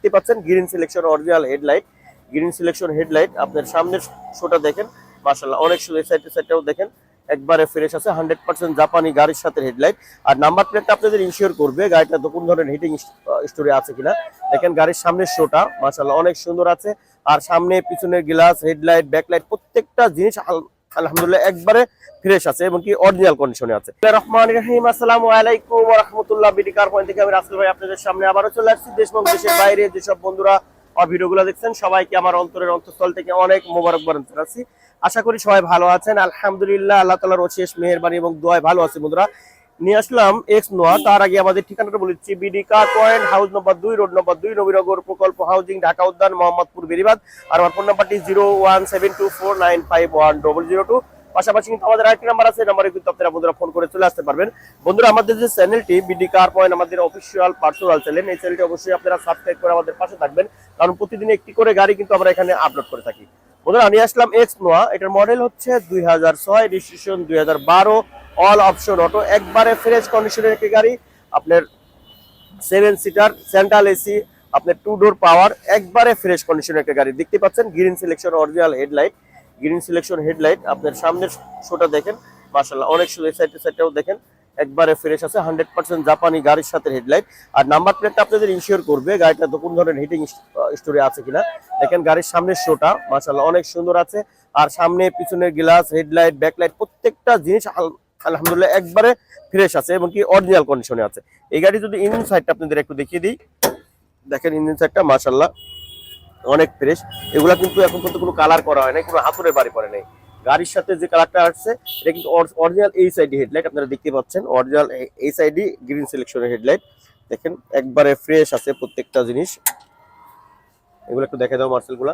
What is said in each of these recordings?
দেখতে পাচ্ছেন green selection original headlight, green selection headlight. আপনার সামনের শোটা দেখেন, মাশাআল্লাহ অনেক সুন্দর। সাইডটাও দেখেন, একবারে ফ্রেশ আছে, 100% জাপানি গাড়ির সাথে হেডলাইট। আর নাম্বার প্লেটটা আপনাদের ইনশিওর করবে গাড়িটা তো কোন ধরনের হিটিং স্টোরি আছে কিনা। দেখেন গাড়ির সামনের শোটা মাশাআল্লাহ অনেক সুন্দর আছে। আর সামনে পিছনের গ্লাস, হেডলাইট, ব্যাকলাইট প্রত্যেকটা জিনিস আলহামদুলিল্লাহ একবারে ফ্রেশ আছে এবং কি অরিজিনাল কন্ডিশনে আছে। রহমানির রহিম, আসসালামু আলাইকুম ওয়া রাহমাতুল্লাহ। বিডিকার পয়েন্ট থেকে আমি রাসেল ভাই আপনাদের সামনে আবারও চলে আসছি। দেশ এবং দেশের বাইরে যেসব বন্ধুরা আমার ভিডিওগুলো দেখছেন সবাইকে আমার অন্তরের অন্তঃস্থল থেকে অনেক মোবারকবাদ জানাচ্ছি। আশা করি সবাই ভালো আছেন। আলহামদুলিল্লাহ আল্লাহ তাআলার অশেষ মেহেরবানি এবং দোয়ায় ভালো আছে বন্ধুরা। নিয়ে আসলাম এক্স নোয়া। তার আগে আমাদের ঠিকানাটা বলেছি, BD car point, house number 2, road number 2, Nabinagar প্রকল্প হাউজিং, ঢাকা উদ্যান, মোহাম্মদপুর, বেরিবাদ। আর আমার ফোন নাম্বারটি 01724951002। পাশাপাশি কিন্তু আমাদের আরেকটি নাম্বার আছে, নাম্বারে কিন্তু আপনারা বন্ধুরা ফোন করে চলে আসতে পারবেন। বন্ধুরা আমাদের যে চ্যানেলটি বিডি কার পয়েন্ট, আমাদের অফিসিয়াল পার্সোনাল চ্যানেল, এই চ্যানেলটি অবশ্যই আপনারা সাবস্ক্রাইব করে আমাদের পাশে থাকবেন, কারণ প্রতিদিন একটি করে গাড়ি কিন্তু আমরা এখানে আপলোড করে থাকি। বন্ধুরা নিয়ে আসলাম এক্স নোয়া। এটার মডেল হচ্ছে 2006, রেজিস্ট্রেশন 2012, অল অপশন অটো, একবারে ফ্রেশ কন্ডিশনের একটি গাড়ি। আপনার 7 সিটার, সেন্ট্রাল এসি, আপনার 2 ডোর পাওয়ার, একবারে ফ্রেশ কন্ডিশনের একটা গাড়ি। দেখতে পাচ্ছেন green selection original headlight, green selection headlight. আপনার সামনের শোটা দেখেন, মাশাআল্লাহ অনেক সুন্দর। সাইডটাও দেখেন, একবারে ফ্রেশ আছে, 100% জাপানি গাড়ির সাথে হেডলাইট। আর নাম্বার প্লেটটা আপনাদের ইনশিওর করবে গাড়িটা তো কোন ধরনের হিটিং স্টোরি আছে কিনা। দেখেন গাড়ির সামনের শোটা মাশাআল্লাহ অনেক সুন্দর আছে। আর সামনে পিছনের গ্লাস, হেডলাইট, ব্যাকলাইট প্রত্যেকটা জিনিস আলহামদুলিল্লাহ একবারে ফ্রেশ আছে এবং কি অরিজিনাল কন্ডিশনে আছে। এই গাড়ি যদি ইঞ্জিন সাইডটা আপনাদের একটু দেখিয়ে দিই, দেখেন ইঞ্জিন সাইডটা মাশাআল্লাহ অনেক ফ্রেশ। এগুলা কিন্তু এখন পর্যন্ত কোনো কালার করা হয় নাই, কোনো হাতুড়ের বাড়ি পড়ে নাই। গাড়ির সাথে যে কালারটা আসছে এটা কিন্তু অরিজিনাল এইচআইডি হেডলাইট, আপনারা দেখতে পাচ্ছেন অরিজিনাল এইচআইডি গ্রিন সিলেকশনের হেডলাইট। দেখেন একবারে ফ্রেশ আছে প্রত্যেকটা জিনিস। এগুলো একটু দেখে দাও মার্সেল গুলা,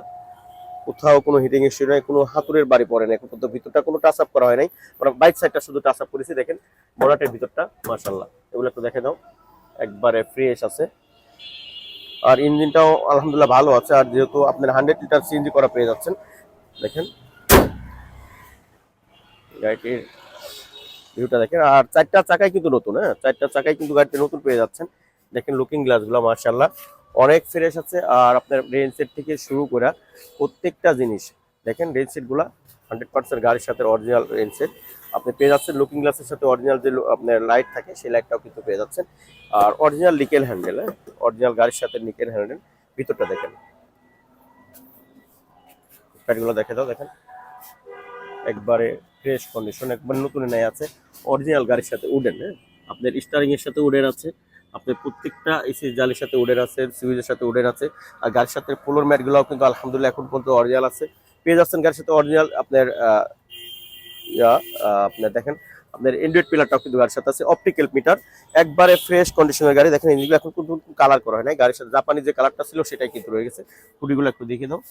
কোথাও কোনো হিটিং ইস্যু নাই, কোনো হাতুড়ের বাড়ি পড়ে নাই। এখন পর্যন্ত ভিতরটা কোনো টাচ আপ করা হয় নাই, আমরা বাইক সাইডটা শুধু টাচ আপ করেছি। দেখেন বড়াটের ভিতরটা মাশাআল্লাহ, এগুলো একটু দেখে দাও, একবারে ফ্রেশ আছে। আর ইঞ্জিনটাও আলহামদুলিল্লাহ ভালো আছে। আর যেহেতু আপনার 100 লিটার সিএনজি করা পেয়ে যাচ্ছেন, দেখেন গাড়িটির ভিউটা দেখেন। আর চারটা চাকাই কিন্তু নতুন, হ্যাঁ চারটা চাকাই কিন্তু গাড়িতে নতুন পেয়ে যাচ্ছেন। দেখেন লুকিং গ্লাসগুলো মাশাআল্লাহ অনেক ফ্রেশ আছে। আর আপনার রেন সেট থেকে শুরু করে প্রত্যেকটা জিনিস দেখেন, রেন সেট গুলা 100% গাড়ির সাথে অরিজিনাল রেন সেট আপনি পেয়ে যাচ্ছেন। লুকিং গ্লাসের সাথে অরিজিনাল যে আপনার লাইট থাকে সেই লাইটটাও কিন্তু পেয়ে যাচ্ছেন। আর অরিজিনাল নিকেল হ্যান্ডেল, হ্যাঁ অরিজিনাল গাড়ির সাথে নিকেল হ্যান্ডেল। ভিতরটা দেখেন, গাড়িগুলো দেখে দাও, দেখেন একবারে ফ্রেশ কন্ডিশন, একবার নতুন নেয় আছে। অরিজিনাল গাড়ির সাথে উডেন, হ্যাঁ আপনার স্টারিং এর সাথে উডেন আছে, আপনার প্রত্যেকটা এসি জালির সাথে উডেন আছে, সুইচের সাথে উডেন আছে। আর গাড়ির সাথে ফ্লোর ম্যাট গুলাও কিন্তু আলহামদুলিল্লাহ এখন পর্যন্ত অরিজিনাল আছে, পেয়ে যাচ্ছেন গাড়ির সাথে অরিজিনাল। আপনার আপনার দেখেন আপনার এন্ড্রয়েড পিলারটাও কিন্তু গাড়ির সাথে আছে, অপটিক্যাল মিটার, একবারে ফ্রেশ কন্ডিশনের গাড়ি। দেখেন এগুলো এখন কিন্তু কালার করা হয় নাই, গাড়ির সাথে জাপানি যে কালারটা ছিল সেটাই কিন্তু রয়ে গেছে। খুঁটিগুলো একটু দেখে দাও,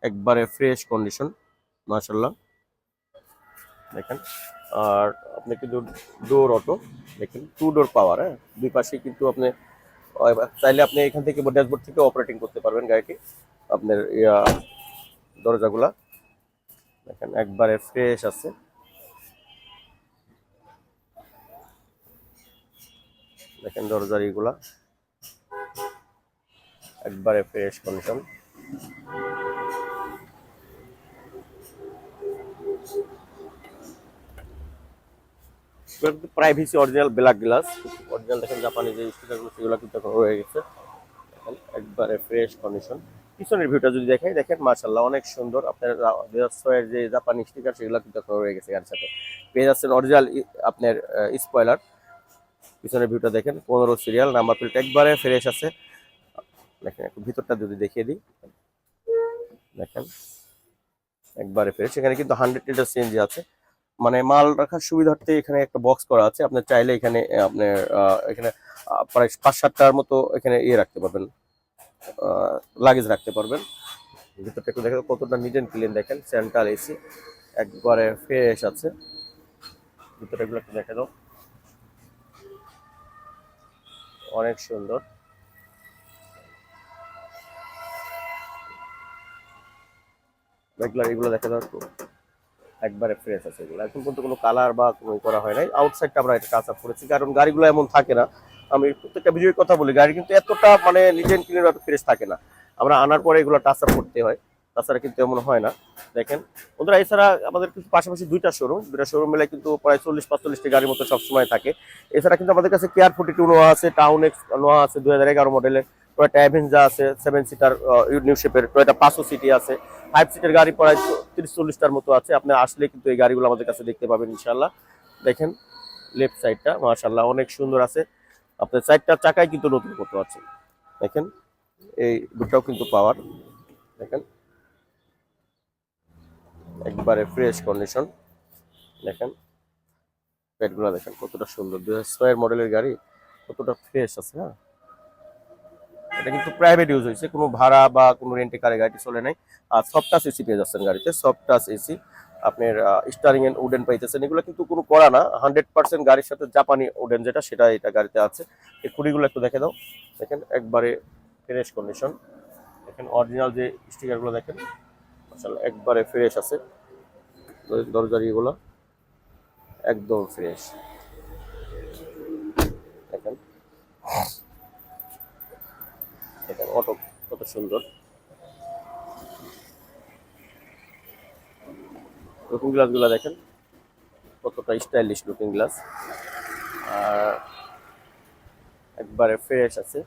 একবারে ফ্রেশ কন্ডিশন মাশাআল্লাহ দেখেন। আর আপনি কিন্তু ডোর অটো, দেখেন 2 ডোর পাওয়ার, হ্যাঁ দুই পাশে কিন্তু আপনি চাইলে আপনি এখান থেকে ড্যাশবোর্ড থেকে অপারেটিং করতে পারবেন গাড়িটি। আপনার দরজাগুলা দেখেন একবারে ফ্রেশ আছে। দেখেন দরজার এগুলা একবারে fresh condition. Privacy original black glass, original দেখেন জাপানি যে স্টিকারগুলো সেগুলো কিন্তু এখন রয়ে গেছে। দেখেন একবারে ফ্রেশ কন্ডিশন। পিছনের ভিউটা যদি দেখাই, দেখেন মাশাআল্লাহ অনেক সুন্দর। আপনার 2006 এর যে জাপানি স্টিকার সেগুলো কিন্তু এখন রয়ে গেছে গাড়ির সাথে, পেয়ে যাচ্ছেন অরিজিনাল আপনার স্পয়লার। পিছনের ভিউটা দেখেন, 15 সিরিয়াল, নাম্বার প্লেট একবারে ফ্রেশ আছে। দেখেন একটু ভিতরটা যদি দেখিয়ে দিই, দেখেন একবারে ফ্রেশ। এখানে কিন্তু 100 লিটার সিএনজি আছে, মানে মাল রাখার সুবিধার্থে এখানে একটা বক্স করা আছে। আপনার চাইলে এখানে আপনার এখানে প্রায় 5-7টার মতো এখানে রাখতে পারবেন, লাগেজ রাখতে পারবেন। ভিতরটা একটু দেখেন কতটা নিট এন্ড ক্লিন, দেখেন সেন্ট্রাল এসি একবারে ফ্রেশ আছে। ভিতরটা একটু দেখে দাও, অনেক সুন্দর। এগুলো দেখে দাও একটু, একবারে ফ্রেশ আছে। এগুলো এখন পর্যন্ত কোনো কালার বা কোনো করা হয় নাই। আউটসাইডটা আমরা এটা টাচ আপ করেছি, কারণ গাড়িগুলো এমন থাকে না আমি প্রত্যেকটা ভিডিওর কথা বলি, গাড়ি কিন্তু এতটা মানে নিট এন্ড ক্লিন এত ফ্রেশ থাকে না, আমরা আনার পরে এগুলো টাচ আপ করতে হয়, তাছাড়া কিন্তু এমন হয় না। দেখেন বন্ধুরা, এছাড়া আমাদের কিন্তু পাশাপাশি দুইটা শোরুম মিলে কিন্তু প্রায় 40-45টি গাড়ির মতো সবসময় থাকে। এছাড়া কিন্তু আমাদের কাছে কেয়ার 42 নোয়া আছে, টাউন এক্স নোয়া আছে 2011 মডেলের, টয়োটা অ্যাভেঞ্জা আছে 7 সিটার নিউ শেপের, টয়োটা পাসো সিটি আছে, 5 সিটের গাড়ি প্রায় 30-40টার মতো আছে। আপনি আসলে কিন্তু এই গাড়িগুলো আমাদের কাছে দেখতে পাবেন ইনশাল্লাহ। দেখেন লেফট সাইডটা মাশাআল্লাহ অনেক সুন্দর আছে, আপনার চারটা চাকায় কিন্তু নতুন মতো আছে। দেখেন এই দুটাও কিন্তু পাওয়ার, দেখেন একবারে ফ্রেশ কন্ডিশন। দেখেন পেটগুলো দেখেন কতটা সুন্দর, 2006 মডেলের গাড়ি, কতটা ফ্রেশ আছে। হ্যাঁ, এটা কিন্তু প্রাইভেট ইউজ হয়েছে, কোনো ভাড়া বা কোনো রেন্টে কারে গাড়িটি চলে নাই। আর সফট টাচ এসি পেয়ে যাচ্ছেন গাড়িতে, সফট টাচ এসি, আপনার স্টারিং এন্ড উডেন পাইতেছেন, এগুলো কিন্তু কোনো করা না, 100% গাড়ির সাথে জাপানি উডেন যেটা সেটা এটা গাড়িতে আছে। এই খুঁড়িগুলো একটু দেখে দাও, দেখেন একবারে ফ্রেশ কন্ডিশন। দেখেন অরিজিনাল যে স্টিকারগুলো দেখেন মাশাআল্লাহ একবারে ফ্রেশ আছে, দরজার এগুলো একদম ফ্রেশ। দেখেন দেখেন অটো কত সুন্দর, লুকিং গ্লাসগুলো দেখেন কতটা স্টাইলিশ লুকিং গ্লাস, আর একবারে ফ্রেশ আছে।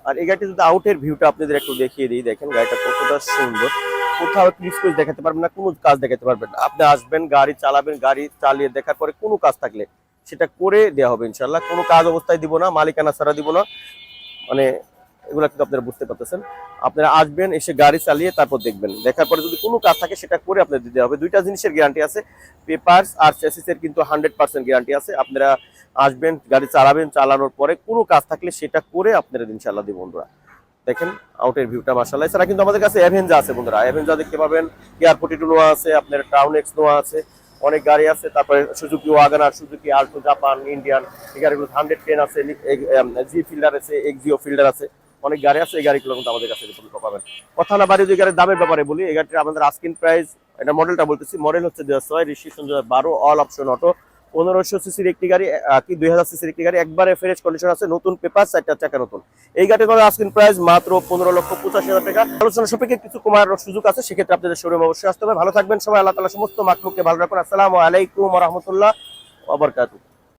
আর এই গাড়িটি যদি আউটের ভিউটা আপনাদের একটু দেখিয়ে দিই, দেখেন গাড়িটা কতটা সুন্দর, কোথাও ক্লিচ দেখাতে পারবেন না, কোনো কাজ দেখাতে পারবেন না। আপনি আসবেন, গাড়ি চালাবেন, গাড়ি চালিয়ে দেখার পরে কোনো কাজ থাকলে সেটা করে দেওয়া হবে ইনশাল্লাহ, কোনো কাজ অবস্থায় দিব না, মালিকানা ছাড়া দিব না, মানে এগুলো কিন্তু আপনারা বুঝতে পারতেছেন। আপনারা আসবেন, এসে গাড়ি চালিয়ে তারপর দেখবেন, দেখার পরে যদি কোনো কাজ থাকে সেটা করে আপনাদের দিতে হবে। দুইটা জিনিসের গ্যারান্টি আছে, পেপারস আর চেসিসের কিন্তু 100% গ্যারান্টি আছে। আপনারা আসবেন, গাড়ি চালাবেন, চালানোর পরে কোনো কাজ থাকলে সেটা করে আপনারা ইনশাল্লাহ দিব বন্ধুরা। দেখেন আউটের ভিউটা মাশাআল্লাহ। এছাড়া কিন্তু আমাদের কাছে অ্যাভেঞ্জা আছে বন্ধুরা, অ্যাভেঞ্জা দেখতে পাবেন, কেয়ার 42 নোয়া আছে, আপনার টাউন এক্স নোয়া আছে, অনেক গাড়ি আছে। তারপরে Suzuki Wagon R, Suzuki Alto, Japan, Indian, এই গাড়িগুলো 110 আছে, জি ফিল্ডার আছে, এক্সিও ফিল্ডার আছে, অনেক গাড়ি আছে। এই গাড়িগুলো কিন্তু আমাদের কাছে পাবেন। কথা না বাড়ি, যে গাড়ির দামের ব্যাপারে বলি, এই গাড়িটা আমাদের আস্কিং প্রাইস, এটা মডেলটা বলতেছি, মডেল হচ্ছে 2006, রেজিস্ট্রেশন 2012, অল অপশন অটো, 1500 সিসির একটি গাড়ি, কি 2000 সিসির একটি গাড়ি, একবারে ফ্রেশ কন্ডিশন আছে, নতুন পেপার, 4টা চাকা নতুন। এই গাড়ির কথা আস্কিং প্রাইস মাত্র 15,85,000 টাকা। আলোচনা সাপেক্ষে কিছু কমার সুযোগ আছে, সেক্ষেত্রে আপনাদের শোরুমে অবশ্যই আসতে হবে। ভালো থাকবেন সবাই, আল্লাহ তাআলা সমস্ত মাখলুককে ভালো রাখুন। আসসালামু আলাইকুম ওয়া রাহমাতুল্লাহ ওয়া বারাকাতুহু।